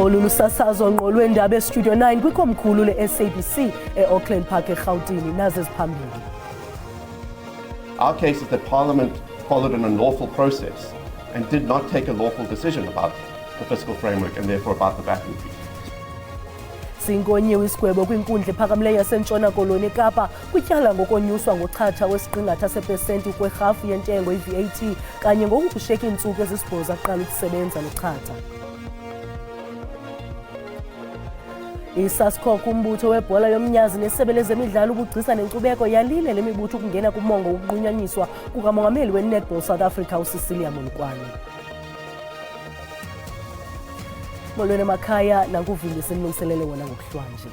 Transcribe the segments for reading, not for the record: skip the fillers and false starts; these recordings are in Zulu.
Olu lusasazo ngqo lweendaba eStudio 9 kwikomkhulu le-SABC e-Auckland Park eRhawutini nazi eziphambili. Our case is that Parliament followed an unlawful process and did not take a lawful decision about the fiscal framework and therefore about the VAT increase. Sinkonyiwe isigwebo kwinkundla ephakamileyo yaseNtshona Koloni eKapa kutyala ngokonyuswa ngochatha wesiqingatha sepesenti kwerhafu yentengo i-VAT kanye ngokukushiyeka iintsuku ezisibhozo aqala ukusebenza lo chatha. ISASCOC umbutho webhola yomnyazi nesebe lezemidlalo ubugcisa nenkcubeko yalile le mibutho ukungena kumongo wokunqunyanyiswa kukamongameli we-Netball South Africa uCecilia Molokwane. Molweni emakhaya nankuvundisa enilungiselele wona ngokuhlwanje.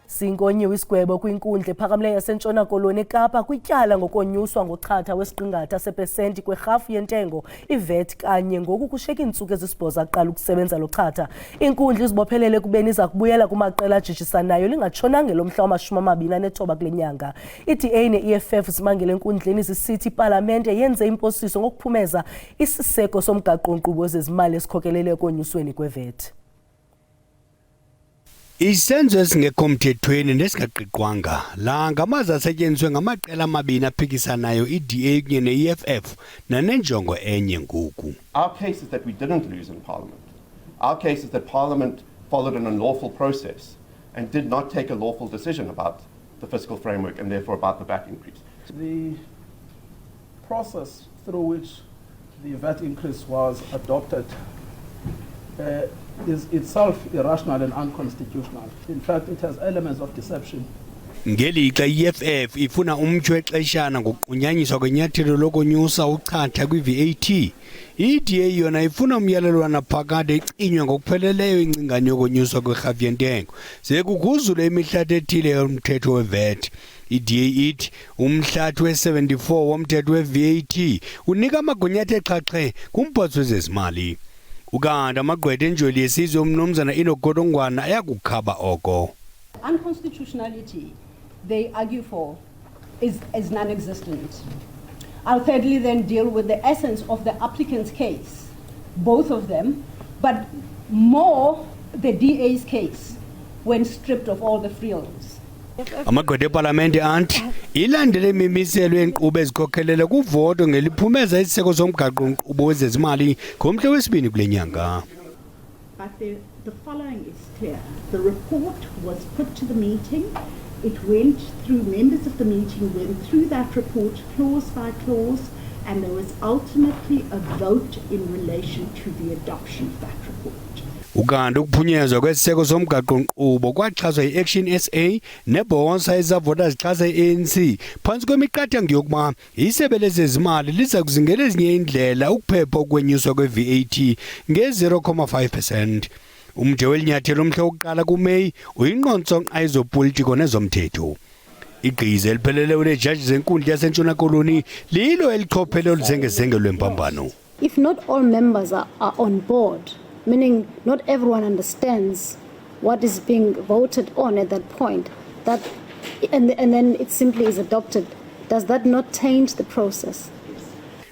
Sinkonyiwe isigwebo kwinkundla ephakamileyo yaseNtshona Koloni eKapa kutyala ngokonyuswa ngochatha wesiqingatha sepesenti kwerhafu yentengo i-VAT kanye ngokukushiyeka iintsuku ezisibhozo aqala ukusebenza lo chatha. Inkundla izibophelele kubeni iza kubuyela kumaqela ajijisanayo lingatshonanga lo mhla wama-29 kule nyanga. I-DA ne-EFF zimangele enkundleni zisithi ipalamente yenze imposiso ngokuphumeza isiseko somgaqo-nkqubo wezezimali esikhokelele ekonyusweni kwe-VAT. Isenzo esingekho mthethweni nesingaqiqwanga la ngamazi asetyenziswe ngamaqela amabini aphikisanayo i-DA kunye ne-EFF nanenjongo enye ngoku. Our case is that we didn't lose in Parliament. Our case is that Parliament followed an unlawful process and did not take a lawful decision about the fiscal framework and therefore about the VAT increase. The process through which the VAT increase was adopted is itself irrational and unconstitutional. In fact, it has elements of deception. Ngelixa i-EFF ifuna umtyho wexeshana ngokuqunyanyiswa kwenyathelo lokonyusa uchatha kwi-VAT, i-DA yona ifuna umyalelwana phakade icinywe ngokupheleleyo incingane yokonyuswa kwerhafu yentengo sekuguzulwe imihlathi ethile yomthetho we-VAT. I-DA ithi umhlathi we-74 womthetho we-VAT unika amagunya athe xhaxhe kumbhodzo wezezimali. Uganda amagqwetha enjoli yesizwe umnumzana inogodongwana ayakukhaba oko. Unconstitutionality they argue for is non-existent. I'll thirdly then deal with the essence of the applicant's case, both of them, but more the DA's case when stripped of all the frills. Amagqwetha eParlamente anti ilandele imimiselo yenkqubo ezikhokhelele kuvoto ngeliphumeza isiseko somgaqo-nkqubo wezezimali ngomhla wesibini kule nyanga. But the following is clear. The report was put to the meeting. It went through, members of the meeting went through that report clause by clause, and there was ultimately a vote in relation to the adoption of that report. Uganda ukuphunyezwa kwesiseko somgaqo-nkqubo kwaxhaswa yi-Action SA nebhonsa ezavota zixhasa i-ANC phantsi kwemiqathango yokuba isebe lezezimali liza kuzingela ezinye indlela ukuphepha ukwenyuswa kwe-VAT nge-0.5%. Umde welinyathelo omhla wokuqala kuMeyi uyinqontsonqa ezopolitiko nezomthetho. Igqiza elipheleleyo lejaji zenkundla yaseNtshona Koloni lilo elichophele oluzengezenge lwempambano. If not all members are on board, meaning not everyone understands what is being voted on at that point, that and then it simply is adopted, does that not taint the process?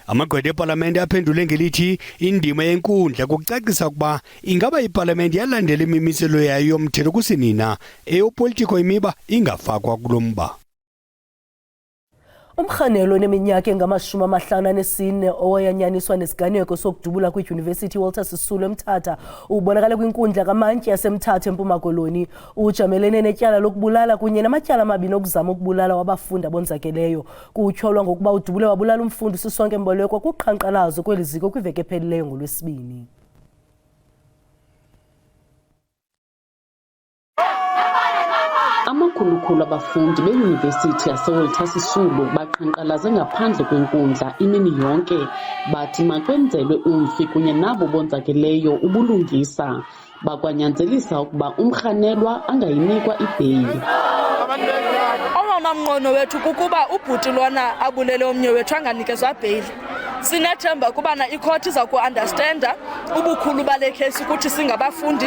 Amagqwetha eParlamente aphendule ngelithi indima yenkundla kucacisa ukuba ingaba iParlamente yalandela imimiselo yayo yomthetho kusinina eyopolitiko imiba ingafakwa kulo mba. Umkhanelo neminyaka engama-54 owayanyaniswa nesiganeko sokudubula kwidyunivesithi Walter Sisulu eMthatha ubonakala kwinkundla kamantyi yaseMthatha eMpuma Koloni. Ujamelene netyala lokubulala kunye namatyala amabini okuzama ukubulala wabafundi abonzakeleyo. Kutyholwa ngokuba udubule wabulala umfundi uSisonke Mbolekwa kuqhankqalazo kweli ziko kwiveki ephelileyo ngoLwesibini. Amakhulukhulu abafundi beYunivesithi yaseWalter Sisulu baqhankqalaze ngaphandle kwenkundla imini yonke bathi makwenzelwe umfi kunye nabo bonzakeleyo ubulungisa. Bakwanyanzelisa ukuba umrhanelwa angayinikwa ibheyili. Omamamnqono wethu kukuba ubhuti lona abulele omnye wethu anganikezwa bheyili. Sinethemba kubana icourt iza ku-understanda ubukhulu bale case ukuthi singabafundi.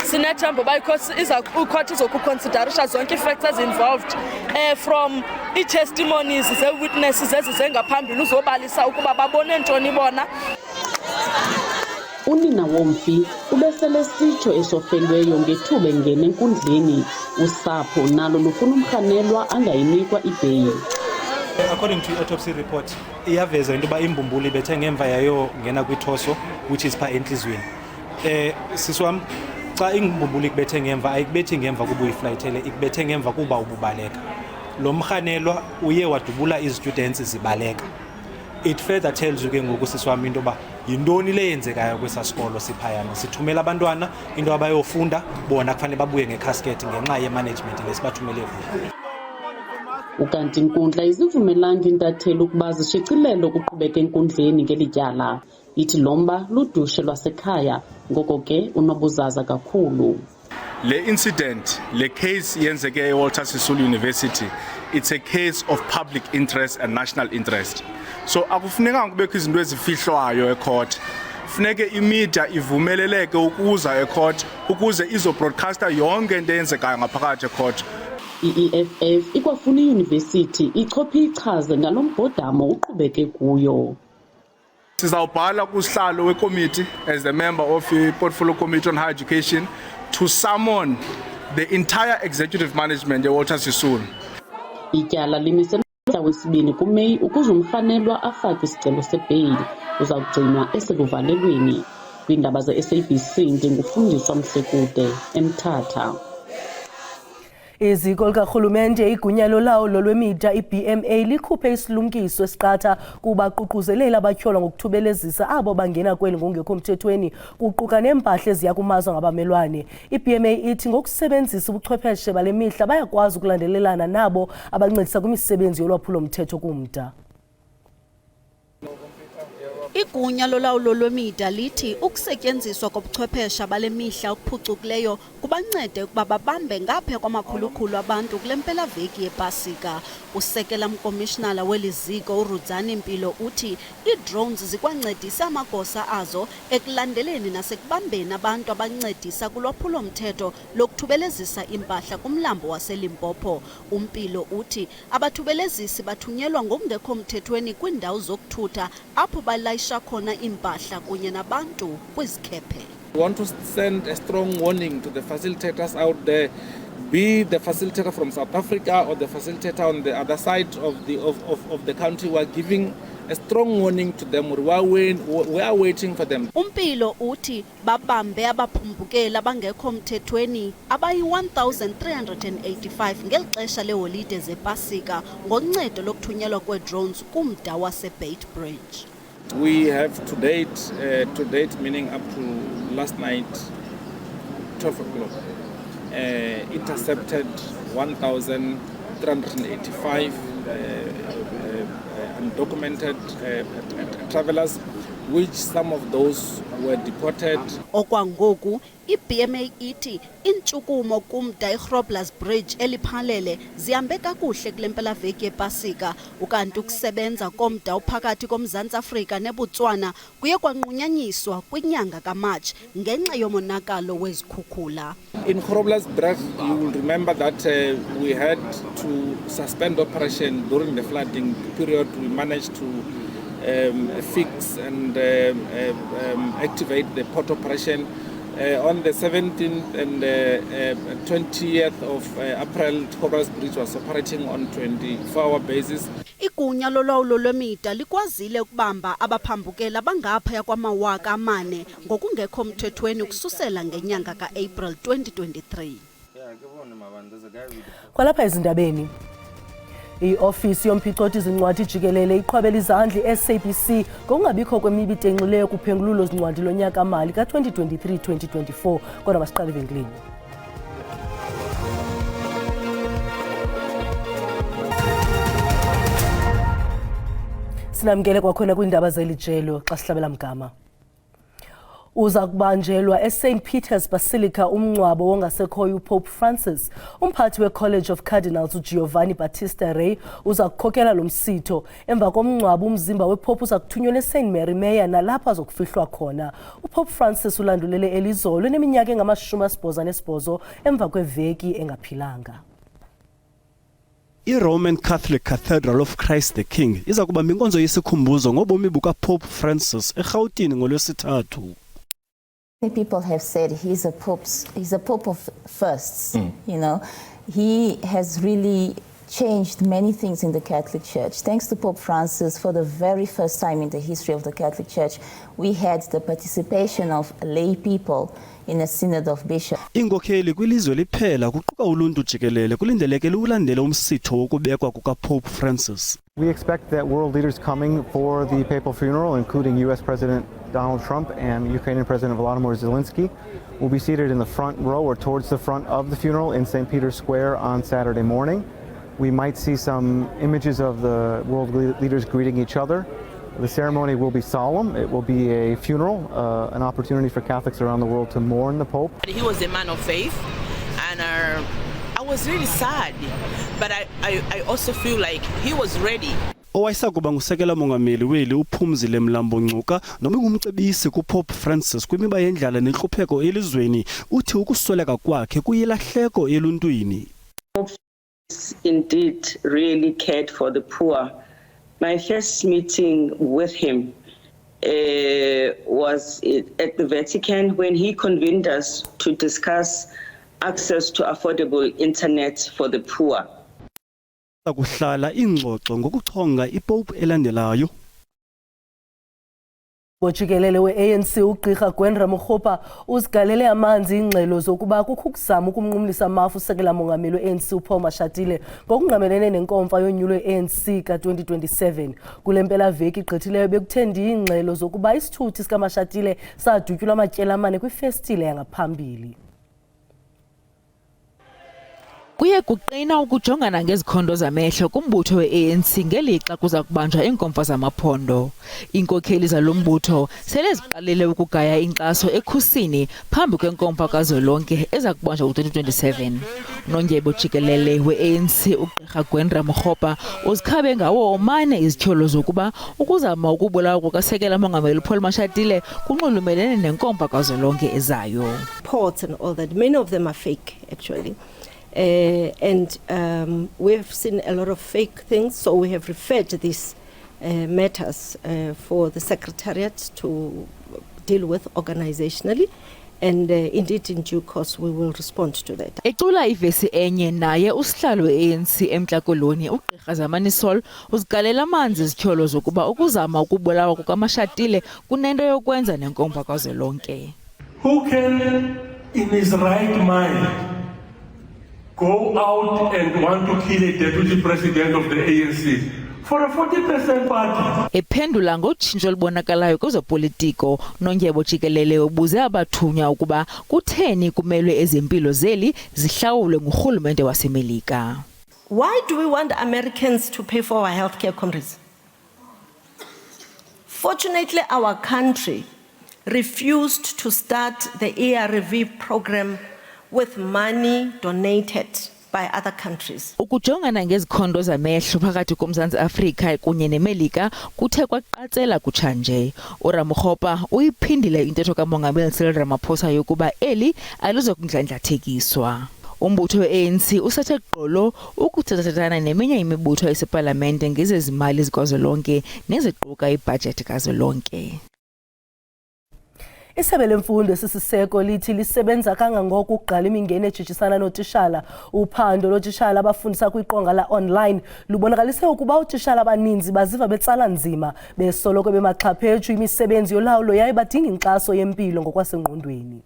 Sinethemba uba icourt izokuconsiderisha zonke ii-factors involved from ii-testimonies ze-witnesses ezizengaphambili uzobalisa ukuba babone ntoni bona. Unina womfi ubesele sitsho esofelweyo ngethuba engena enkundleni usapho nalo lufuna umrhanelwa angayinikwa ibheyili. According to autopsy report, iyaveza into ba imbumbulu ibethe ngemva yayo ngena kwithoso which is pha enhlizweni. Siswam xa imbumbulu ikubethe ngemva ayikubethi ngemva kuba uyiflayithele, ikubethe ngemva kuba ububaleka. Lo mrhanelwa uye wadubula izistudents zibaleka. It further tells you ke ngoku siswami into ba yintoni le yenzekayo kwesasikolo siphayana. Sithumela abantwana into abayofunda bona kufanele babuye ngecasket ngenxa yemanagement lesibathumele kuyo. Ukanti inkundla izivumelanga intatheli ukuba zishicilelo ukuqhubeka enkundleni ngelityala. Ithi lomba ludushe lwasekhaya ngoko ke unobuzaza kakhulu. Le incident, le case yenzeke eWalter Sisulu University, it's a case of public interest and national interest. So akufunekanga kubekho izinto ezifihlwayo ecourt. Funeke imedia ivumeleleke ukuza ecourt ukuze izobroadcaster yonke into eyenzekayo ngaphakathi ecourt. I-EFF ikwafuna iYunivesithi ichophe ichaze ngalo mbhodamo uqhubeke kuyo. Sizawubhala kusihlalo wekomiti as the member of the Portfolio Committee on Higher Education to summon the entire executive management eWalter Sisulu. Ityala limiselwa wesibini kuMeyi ukuze umrhanelwa afake isicelo sebheyili uzawugcinwa eseluvalelweni. Kwiindaba ze-SABC ndingufundiswa Mhlekude eMthatha. Iziko likarhulumente igunya lolawulo lwemida i-BMA likhuphe isilumkiso esiqatha kubaququzeleli abatyholwa ngokuthubelezisa abo bangena kweli ngokungekho mthethweni kuquka neempahla eziya kumazwe ngabamelwane. I-BMA ithi ngokusebenzisa ubuchwepheshe bale mihla bayakwazi ukulandelelana nabo abancedisa kwimisebenzi yolwaphulo-mthetho kumda. Igunya lolawulo lwemida lithi ukusetyenziswa kobuchwephesha bale mihla okuphucukileyo kubancede ukuba babambe ngapha kwamakhulukhulu abantu kule mpelaveki yePasika. Usekela mkomishinala weli ziko uRudzani Mpilo uthi ii-drones zikwancedisa amagosa azo ekulandeleni nasekubambeni abantu abancedisa kulwaphulo-mthetho lokuthubelezisa impahla kumlambo waseLimpopo. Umpilo uthi abathubelezisi bathunyelwa ngokungekho mthethweni kwiindawo zokuthutha apho balayisha khona impahla kunye nabantu kwizikhephe. We want to send a strong warning to the facilitators out there, be the facilitator from South Africa or the facilitator on the other side of the country. We are giving a strong warning to them. We are waiting for them. Umpilo uthi babambe abaphumbukeli abangekho mthethweni abayi-1,385 ngeli xesha leholide zePasika ngoncedo lokuthunyelwa kwe-drones kumda waseBeit Bridge. We have to date, meaning up to last night, 12 o'clock, intercepted 1,385 undocumented travelers, which some of those were deported. Okwangoku i-BMA ithi intshukumo kumda iGroblersdal Bridge eliphalele zihambe kakuhle kule mpelaveki yePasika ukanti ukusebenza komda uphakathi koMzantsi Afrika neBotswana kuye kwanqunyanyiswa kwinyanga kaMarch ngenxa yomonakalo wezikhukhula. In Groblersdal Bridge, you will remember that we had to suspend operation during the flooding period. We managed to fix and activate the port operation. On the 17th and 20th of April, Groblersdal Bridge was operating on 24-hour basis. Igunya lolawulo lwemida likwazile ukubamba abaphambukeli abangaphaya kwama-4,000 ngokungekho mthethweni ukususela ngenyanga ka-April 2023. Kwalapha ezindabeni i-ofisi yomphicothi zincwadi jikelele iqhwabela izandla i-SABC ngokungabikho kwemiba itenxileyo kuphengululo zincwadi lonyaka-mali ka-2023-2024 kodwa masiqale evenkileni. Sinamkele kwakhona kwiindaba zelijelo xa sihlabela mgama. Uza kubanjelwa eSt. Peter's Basilica umngcwabo wongasekhoyo uPope Francis. Umphathi weCollege of Cardinals uGiovanni Battista Re uza kukhokela lo msitho. Emva komngcwabo umzimba wePope uza kuthunyelwa eSt. Mary Meya nalapha azokufihlwa khona. UPope Francis ulandulele elizolo eneminyaka engama-88 emva kweveki engaphilanga. I-Roman Catholic Cathedral of Christ the King iza kubamba inkonzo yesikhumbuzo ngobomi bukaPope Francis eRhawutini ngoLwesithathu. People have said he's a pope of firsts. You know, he has really changed many things in the Catholic Church. Thanks to Pope Francis, for the very first time in the history of the Catholic Church, we had the participation of lay people in a synod of bishops. Inkokheli kwilizwe liphela kuquka uluntu jikelele kulindeleke lulandele umsitho wokubekwa kukaPope Francis. We expect that world leaders coming for the papal funeral, including U.S. President Donald Trump and Ukrainian President Volodymyr Zelensky, will be seated in the front row or towards the front of the funeral in St. Peter's Square on Saturday morning. We might see some images of the world leaders greeting each other. The ceremony will be solemn. It will be a funeral, an opportunity for Catholics around the world to mourn the Pope. He was a man of faith, and I was really sad, but I also feel like he was ready. Owayesakuba ngusekela mongameli weli uPhumzile Mlambo Ngcuka noma ngumcebisi kuPope Francis kwimiba yendlala nenhlupheko elizweni uthi ukusweleka kwakhe kuyilahleko eluntwini. Indeed really cared for the poor. My first meeting with him was at the Vatican when he convened us to discuss access to affordable internet for the poor. Kuhlala ingxoxo ngokuchonga iPope elandelayo. Bojikelele we-ANC ugqirha Gwen Ramokgopa uzigalele amanzi ingxelo zokuba kukho ukuzama ukumnqumlisa amafu usekela mongameli we-ANC uPaul Mashatile ngokungqamelene nenkomfa yonyulo ye-ANC ka-2027. Kule mpelaveki igqithileyo bekuthendi ingxelo zokuba isithuthi sikaMashatile sadutyulwa amatyela amane kwifestile yangaphambili. Kuye kuqina ukujongana ngezikhondo zamehlo kumbutho we-ANC ngelixa kuza kubanjwa iinkomfa zamaphondo. Iinkokheli zalombutho sele ziqalile ukugaya inkxaso ekhusini phambi kwenkomfa kazwelonke eza kubanjwa ku-2027. Nondyebo jikelele we-ANC ugqirha Gwen Ramokgopa uzikhabe ngawo omane izityholo zokuba ukuzama ukubulawa kukasekela mongameli uPaul Mashatile kunxulumelene nenkomfa kazwelonke ezayo. Reports and all that, many of them are fake actually. We have seen a lot of fake things, so we have referred these matters for the Secretariat to deal with organizationally, and indeed in due course we will respond to that. Ecula ivesi enye naye usihlalo ANC eMntla Koloni ugqirha Zamanisol uzigalela amanzi izityholo zokuba ukuzama ukubulawa kukaMashatile kunento yokwenza nenkomfa kazwelonke. Who can in his right mind go out and want to kill a deputy president of the ANC for a 40% party? Ephendula ngotshintsho libonakalayo kwezopolitiko, Nondyebo jikelele ubuze abathunywa ukuba kutheni kumelwe ezempilo zeli zihlawulwe ngurhulumente waseMelika. Why do we want Americans to pay for our healthcare, comrades? Fortunately, our country refused to start the ARV program with money donated by other countries. Ukujongana ngezikhondo zamehlo phakathi koMzantsi Afrika kunye neMelika kuthe kwaqatsela kutshanje. uRamokgopa uyiphindile intetho kaMongameli Cyril Ramaphosa yokuba eli alizokundlandlathekiswa. Umbutho we-ANC usathe gqolo ukuthethathethana neminye imibutho esepalamente ngezezimali zikazwelonke neziquka ibhajethi kazwelonke. Isebe lemfundo esisiseko lithi lisebenza kangangoko ukugqala imingeni ejijisana nootitshala. Uphando lootitshala abafundisa kwiqonga la online lubonakalise ukuba ootitshala abaninzi baziva betsala nzima besoloko bemaxhaphetshu imisebenzi yolawulo yaye badinga inkxaso yempilo ngokwasengqondweni.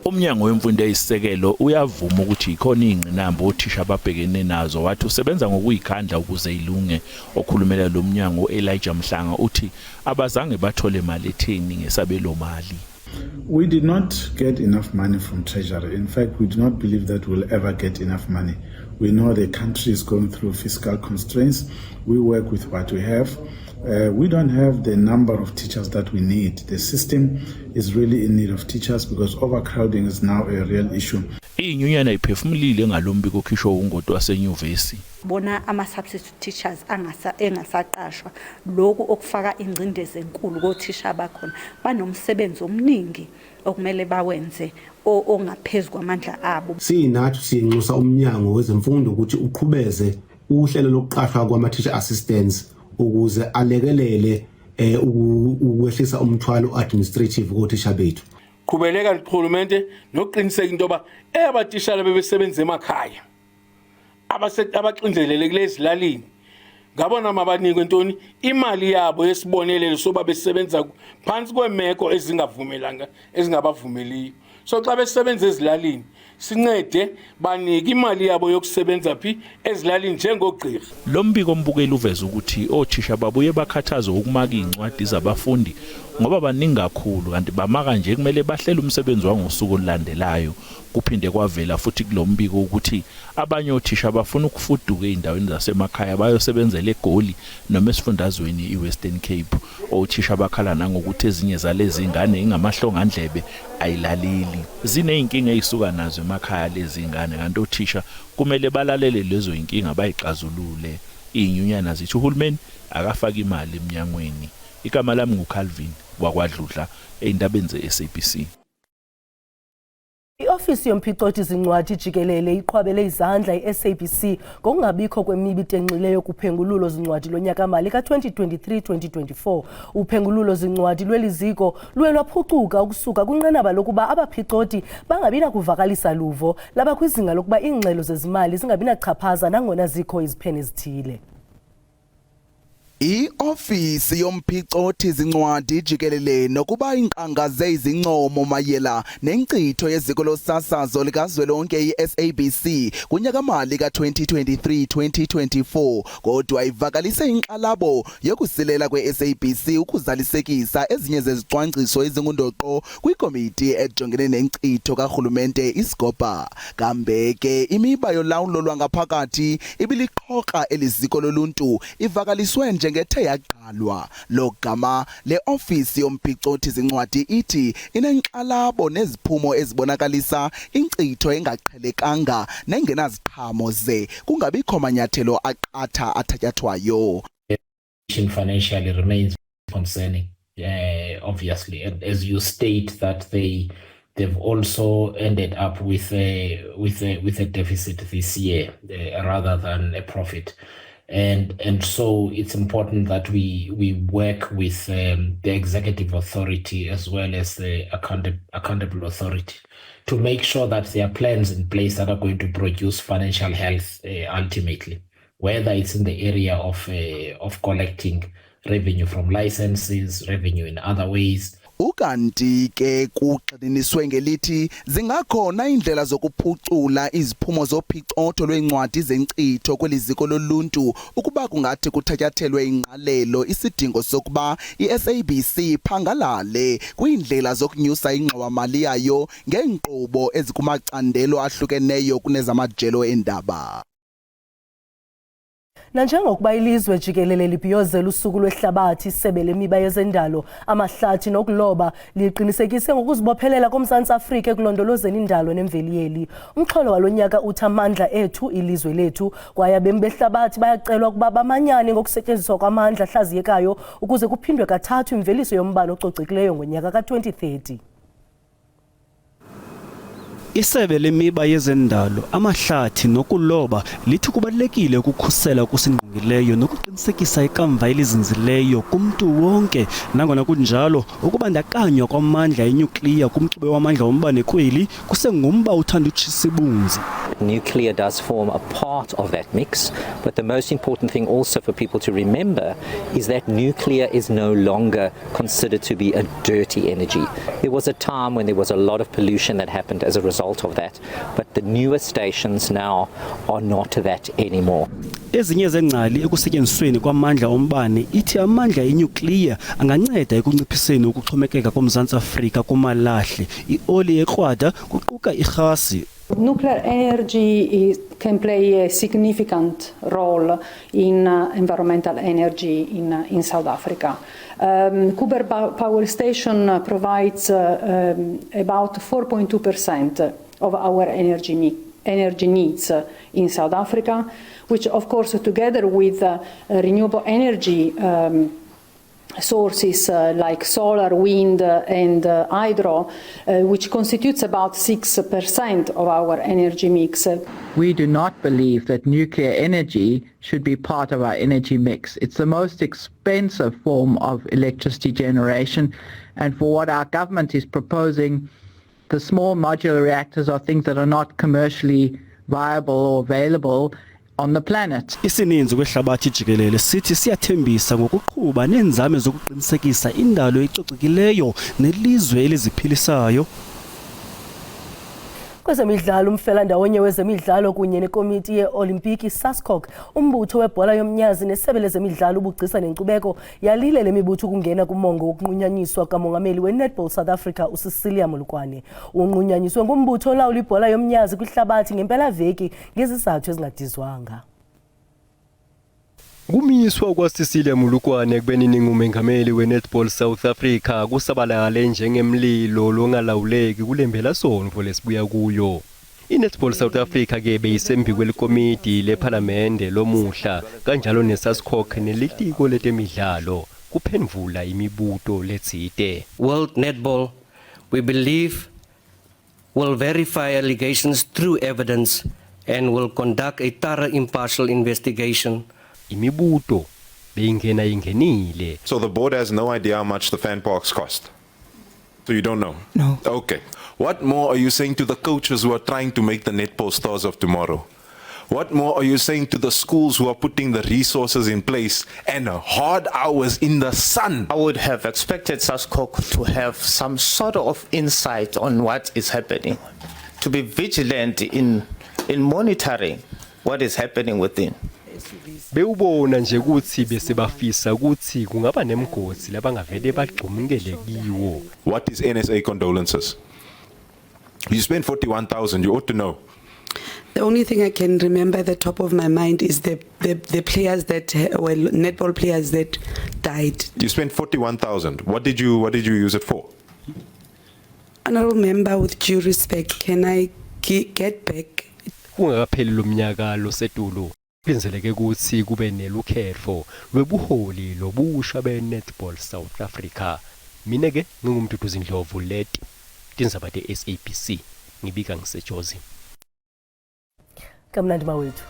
Umnyango wemfundo eyisisekelo uyavuma ukuthi ikhona ingqinamba othisha ababhekene nazo wathi usebenza ngokuyikhandla ukuze ilunge. Okhulumela lo mnyango Elijah Mhlanga uthi abazange bathole imali etheni ngesabelo mali. We did not get enough money from Treasury. In fact, we do not believe that we'll ever get enough money. We know the country is going through fiscal constraints. We work with what we have. We don't have the number of teachers that we need. The system is really in need of teachers because overcrowding is now a real issue. Inyunyana iphefumulile ngalombiko okhishwa ungoti wasenyuvesi. Bona ama-substitute teachers engasaqashwa lokhu okufaka ingcindezi enkulu kothisha bakhona banomsebenzi omningi okumele bawenze ongaphezulu kwamandla abo. Sinathi sinxusa umnyango wezemfundo ukuthi uqhubeze uhlelo lokuqashwa kwama-teacher assistants ukuze alekelele ukwehlisa umthwalo administrative kothisha bethu. Qhubeleka liqhulumente nokuqiniseka into yoba abatishala bebesebenza emakhaya abaxinzelele kulezilalini ngabona mabanikwe ntoni imali yabo yesibonelelo soba besebenza phansi kwemeko ezingavumelanga ezingabavumeliyo. So xa besebenza ezilalini sincede banike imali yabo yokusebenza phi ezilalini njengogqirha. Lo mbiko ombukeli uveza ukuthi othisha babuye bakhathazwe ukumaka incwadi zabafundi ngoba baningi kakhulu kanti bamaka nje kumele bahlele umsebenzi wangosuku olulandelayo. Kuphinde kwavela futhi kulombiko ukuthi abanye othisha bafuna ukufuduka eindaweni zasemakhaya bayosebenzela eGoli noma esifundazweni iWestern Cape. Othisha bakhala nangokuthi ezinye zalezi ingane ingamahlonga ndlebe ayilaleli. Zineyinkinga ezisuka nazo emakhaya lezi ingane kanti othisha kumele balalele lezo inkinga bayixazulule. Inyunyana zithi uhulumeni akafaka imali eminyangweni. Igama lami nguCalvin wakwaDludla eindabeni zeSABC. I-ofisi yomphicothi zincwadi jikelele iqhwabele izandla i-SABC ngokungabikho kwemibi tenxileyo kuphengululo zincwadi lonyaka-mali ka-2023-2024. Uphengululo zincwadi lweliziko luye lwaphucuka ukusuka kwinqanaba lokuba abaphicoti bangabi nakuvakalisa luvo laba kwizinga lokuba iingxelo zezimali zingabi nachaphaza nangona zikho iziphene ezithile. I-ofisi yomphicothi zincwadi jikelele nokuba inqangaze izincomo mayela nenkcitho yeziko losasazo likazwelonke i-SABC kunyaka-mali ka-2023-2024 kodwa ivakalise inkxalabo yokusilela kwe-SABC ukuzalisekisa ezinye zezicwangciso ezingundoqo kwikomiti ejongene nenkcitho karhulumente iSCOPA. Kambe ke imiba yolawulo lwangaphakathi ibiliqhoka eliziko loluntu ivakaliswe ngethe yaqalwa. Lo gama le-ofisi yomphicothi zincwadi ithi inenkxalabo neziphumo ezibonakalisa inkcitho engaqhelekanga nengenaziqhamo ze kungabikho manyathelo aqatha athatyathwayo. Financially remains concerning, obviously, and as you state that they've also ended up with a deficit this year rather than a profit. And so it's important that we work with the executive authority as well as the accountable authority to make sure that there are plans in place that are going to produce financial health ultimately, whether it's in the area of collecting revenue from licenses, revenue in other ways. Ukanti ke kuxeliniswe ngelithi zingakhona indlela zokuphucula iziphumo zophicotho lwencwadi zenkcitho kweliziko loluntu ukuba kungathi kuthatyathelwe ingqalelo isidingo sokuba i-SABC phangalale kwiindlela zokunyusa ingxowa-mali yayo ngeenkqubo ezikumacandelo ahlukeneyo kunezamajelo endaba. Nanjengokuba ilizwe jikelele libhiyozela usuku lwehlabathi isebe lemiba yezendalo amahlathi nokuloba liqinisekise ngokuzibophelela koMzantsi Afrika ekulondolozeni indalo nemveli yeli. Umxholo walonyaka uthi amandla ethu ilizwe lethu kwaye abemi behlabathi bayacelwa ukuba bamanyane ngokusetyenziswa kwamandla ahlaziyekayo ukuze kuphindwe kathathu imveliso yombane ococekileyo ngonyaka ka-2030. Isebe lemiba yezendalo amahlathi nokuloba lithi kubalekile ukukhusela okusingqongileyo nokuqinisekisa ikamva elizinzileyo kumntu wonke nangona kunjalo ukubandakanywa kwamandla enyukliya kumxube wamandla wombane kweli kusengumba uthanda utshisa ibunzi. Nuclear does form a part of that mix, but the most important thing also for people to remember is that nuclear is no longer considered to be a dirty energy. There was a time when there was a lot of pollution that happened as a result of that, but the newer stations now are not that anymore. Ezinye zengcali ekusetyenzisweni kwamandla ombane ithi amandla enyukliya anganceda ekunciphiseni ukuxhomekeka koMzantsi Afrika kumalahle, ioli ekrwada kuquka irhasi. Nuclear energy can play a significant role in environmental energy in South Africa. Kuber Power Station provides about 4.2% of our energy needs in South Africa, which of course together with renewable energy sources like solar, wind, and hydro, which constitutes about 6% of our energy mix. We do not believe that nuclear energy should be part of our energy mix. It's the most expensive form of electricity generation, and for what our government is proposing, the small modular reactors are things that are not commercially viable or available on the planet. Isininzi kwehlabathi jikelele sithi siyathembisa ngokuqhuba nenzame zokuqinisekisa indalo ecocekileyo nelizwe eliziphilisayo. Kwezemidlalo umfelandawonye wezemidlalo kunye nekomiti ye-Olimpiki SASCOC umbutho webhola yomnyazi nesebe lezemidlalo ubugcisa nenkcubeko yalile le mibutho ukungena kumongo wokunqunyanyiswa kamongameli we-Netball South Africa uCecilia Molokwane. Unqunyanyiswe ngumbutho olawula ibhola yomnyazi kwihlabathi ngempelaveki ngezizathu ezingadizwanga. Kumiswa kwaCecilia Molokwane ekubeni ngumengameli we-Netball South Africa kusabalale njengemlilo longalawuleki kulempelasonto lesibuya kuyo. I-Netball South Africa ke beyisembi kwelikomiti lephalamende lomuhla kanjalo neSASCOC nelitiko letemidlalo kuphendvula imibuto letsite. World Netball, we believe, will verify allegations through evidence and will conduct a thorough impartial investigation. Imibuto beyingena ingenile. So the board has no idea how much the fan parks cost? So you don't know? No. Okay. What more are you saying to the coaches who are trying to make the netball stars of tomorrow? What more are you saying to the schools who are putting the resources in place and hard hours in the sun? I would have expected SASCOC to have some sort of insight on what is happening, to be vigilant in monitoring what is happening within. Bewubona nje ukuthi bese bafisa ukuthi kungaba nemgodi labangavele bagxumukele kiwo. What is NSA condolences? You spent 41,000, you ought to know. The only thing I can remember at the top of my mind is the players that were netball players that died. You spent 41,000. What did you use it for? Honorable member, with due respect, can I get back? Kungakapheli lo mnyaka lo setulo. Kwenzeleke ukuthi kube nelukhetho lwebuholi lobusha be-Netball South Africa. Mina ke ngingumduduzi Ndlovu leti tindzaba te-SABC ngibika ngiseJozi. Kamnandi mawethu.